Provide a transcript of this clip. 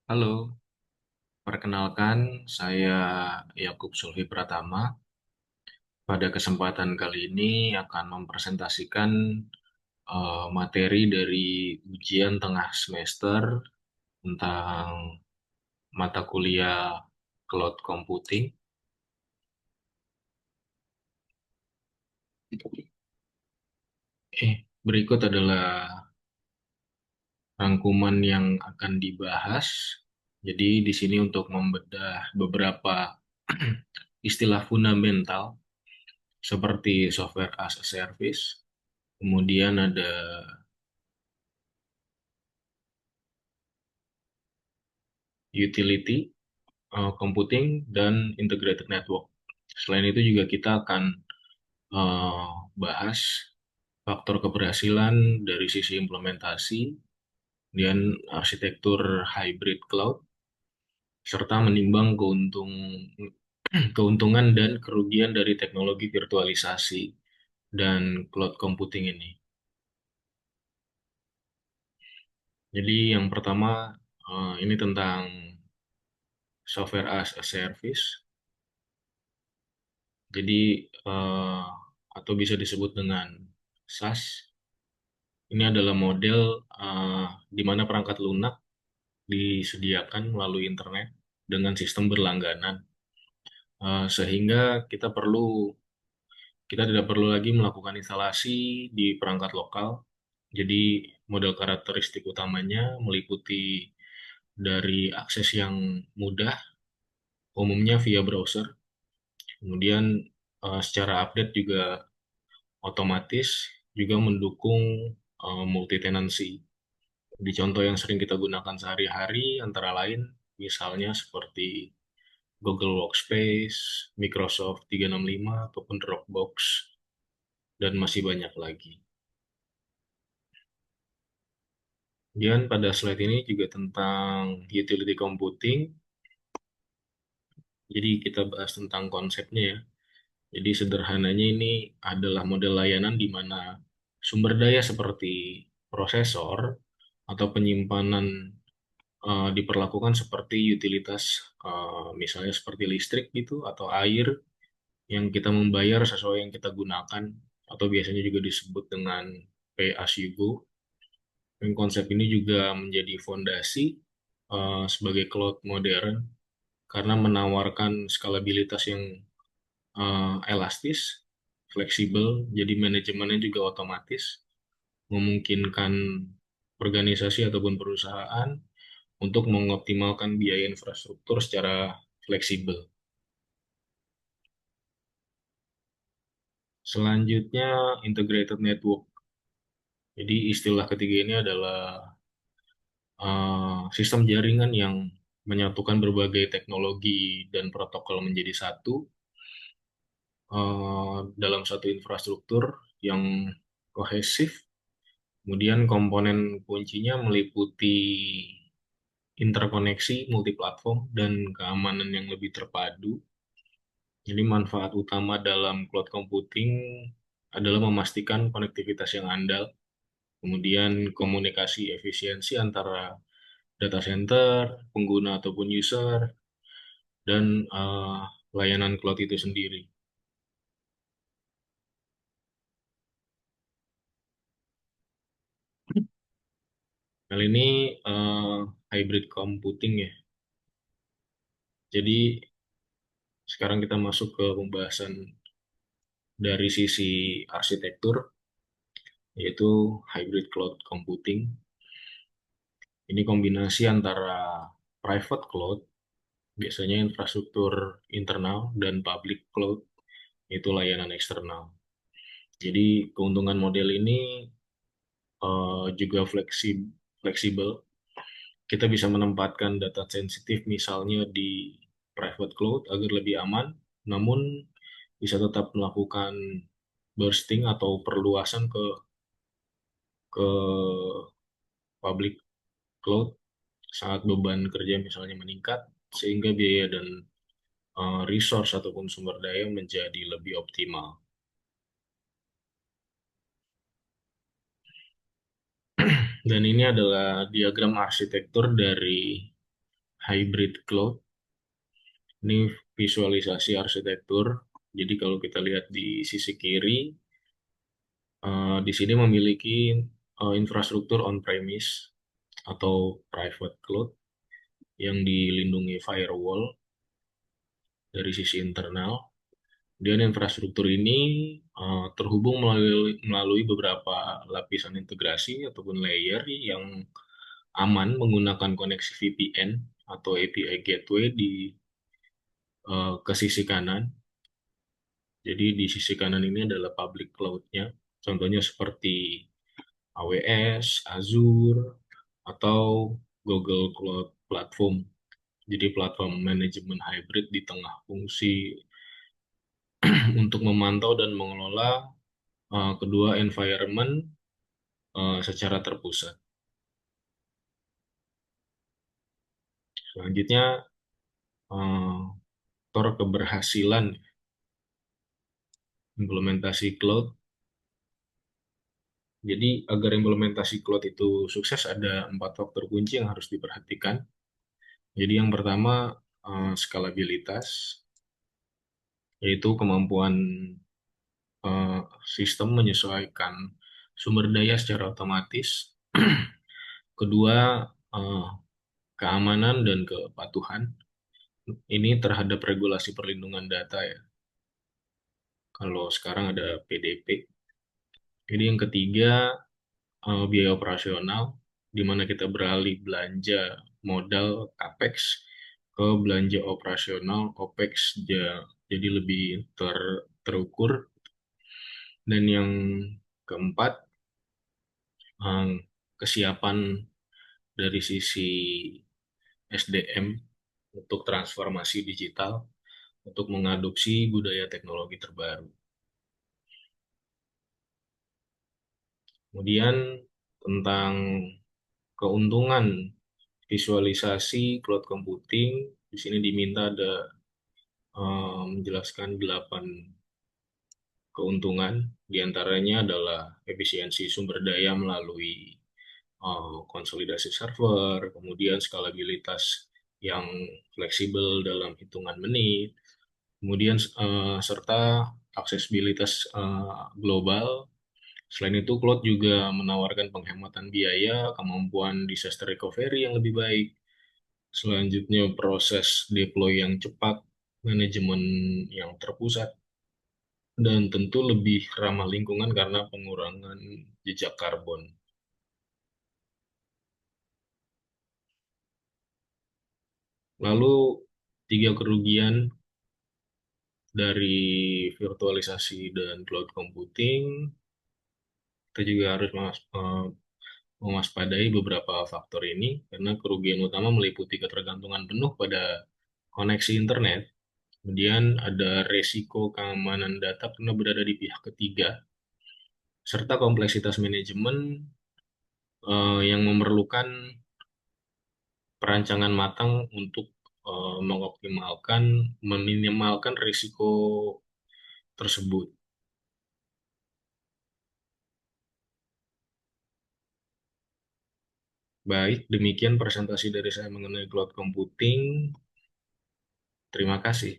Halo, perkenalkan saya Yakub Sulfi Pratama. Pada kesempatan kali ini akan mempresentasikan materi dari ujian tengah semester tentang mata kuliah Cloud Computing. Berikut adalah rangkuman yang akan dibahas. Jadi di sini untuk membedah beberapa istilah fundamental seperti software as a service. Kemudian ada utility, computing, dan integrated network. Selain itu juga kita akan eh, bahas faktor keberhasilan dari sisi implementasi dan arsitektur hybrid cloud, serta menimbang keuntungan dan kerugian dari teknologi virtualisasi dan cloud computing ini. Jadi yang pertama ini tentang software as a service. Jadi atau bisa disebut dengan SaaS. Ini adalah model di mana perangkat lunak disediakan melalui internet dengan sistem berlangganan, sehingga kita tidak perlu lagi melakukan instalasi di perangkat lokal. Jadi model karakteristik utamanya meliputi dari akses yang mudah, umumnya via browser. Kemudian secara update juga otomatis, juga mendukung multi tenancy. Di contoh yang sering kita gunakan sehari-hari antara lain misalnya seperti Google Workspace, Microsoft 365 ataupun Dropbox, dan masih banyak lagi. Kemudian pada slide ini juga tentang utility computing. Jadi kita bahas tentang konsepnya ya. Jadi sederhananya ini adalah model layanan di mana sumber daya seperti prosesor atau penyimpanan diperlakukan seperti utilitas, misalnya seperti listrik gitu atau air yang kita membayar sesuai yang kita gunakan, atau biasanya juga disebut dengan pay as you go. Dan konsep ini juga menjadi fondasi sebagai cloud modern karena menawarkan skalabilitas yang elastis, fleksibel, jadi manajemennya juga otomatis, memungkinkan organisasi ataupun perusahaan untuk mengoptimalkan biaya infrastruktur secara fleksibel. Selanjutnya, integrated network. Jadi istilah ketiga ini adalah sistem jaringan yang menyatukan berbagai teknologi dan protokol menjadi satu dalam satu infrastruktur yang kohesif. Kemudian komponen kuncinya meliputi interkoneksi, multiplatform, dan keamanan yang lebih terpadu. Jadi manfaat utama dalam cloud computing adalah memastikan konektivitas yang andal, kemudian komunikasi efisiensi antara data center, pengguna ataupun user, dan layanan cloud itu sendiri. Kali ini hybrid computing ya. Jadi sekarang kita masuk ke pembahasan dari sisi arsitektur, yaitu hybrid cloud computing. Ini kombinasi antara private cloud, biasanya infrastruktur internal, dan public cloud, itu layanan eksternal. Jadi keuntungan model ini juga fleksibel. Kita bisa menempatkan data sensitif misalnya di private cloud agar lebih aman, namun bisa tetap melakukan bursting atau perluasan ke public cloud saat beban kerja misalnya meningkat, sehingga biaya dan resource ataupun sumber daya menjadi lebih optimal. Dan ini adalah diagram arsitektur dari hybrid cloud. Ini visualisasi arsitektur. Jadi kalau kita lihat di sisi kiri, di sini memiliki infrastruktur on-premise atau private cloud yang dilindungi firewall dari sisi internal. Dan infrastruktur ini terhubung melalui beberapa lapisan integrasi ataupun layer yang aman menggunakan koneksi VPN atau API Gateway ke sisi kanan. Jadi di sisi kanan ini adalah public cloud-nya. Contohnya seperti AWS, Azure, atau Google Cloud Platform. Jadi platform manajemen hybrid di tengah fungsi untuk memantau dan mengelola kedua environment secara terpusat. Selanjutnya, faktor keberhasilan implementasi cloud. Jadi agar implementasi cloud itu sukses ada 4 faktor kunci yang harus diperhatikan. Jadi yang pertama skalabilitas, yaitu kemampuan eh, sistem menyesuaikan sumber daya secara otomatis. Kedua, eh, keamanan dan kepatuhan. Ini terhadap regulasi perlindungan data ya. Kalau sekarang ada PDP. Jadi yang ketiga, biaya operasional, di mana kita beralih belanja modal CAPEX ke belanja operasional OPEX, jadi lebih terukur. Dan yang keempat, eh, kesiapan dari sisi SDM untuk transformasi digital, untuk mengadopsi budaya teknologi terbaru. Kemudian tentang keuntungan visualisasi cloud computing, di sini diminta ada menjelaskan 8 keuntungan, diantaranya adalah efisiensi sumber daya melalui konsolidasi server, kemudian skalabilitas yang fleksibel dalam hitungan menit, kemudian serta aksesibilitas global. Selain itu, cloud juga menawarkan penghematan biaya, kemampuan disaster recovery yang lebih baik, selanjutnya proses deploy yang cepat, manajemen yang terpusat, dan tentu lebih ramah lingkungan karena pengurangan jejak karbon. Lalu, 3 kerugian dari virtualisasi dan cloud computing, kita juga harus mewaspadai beberapa faktor ini, karena kerugian utama meliputi ketergantungan penuh pada koneksi internet, kemudian ada resiko keamanan data karena berada di pihak ketiga, serta kompleksitas manajemen yang memerlukan perancangan matang untuk mengoptimalkan, meminimalkan risiko tersebut. Baik, demikian presentasi dari saya mengenai cloud computing. Terima kasih.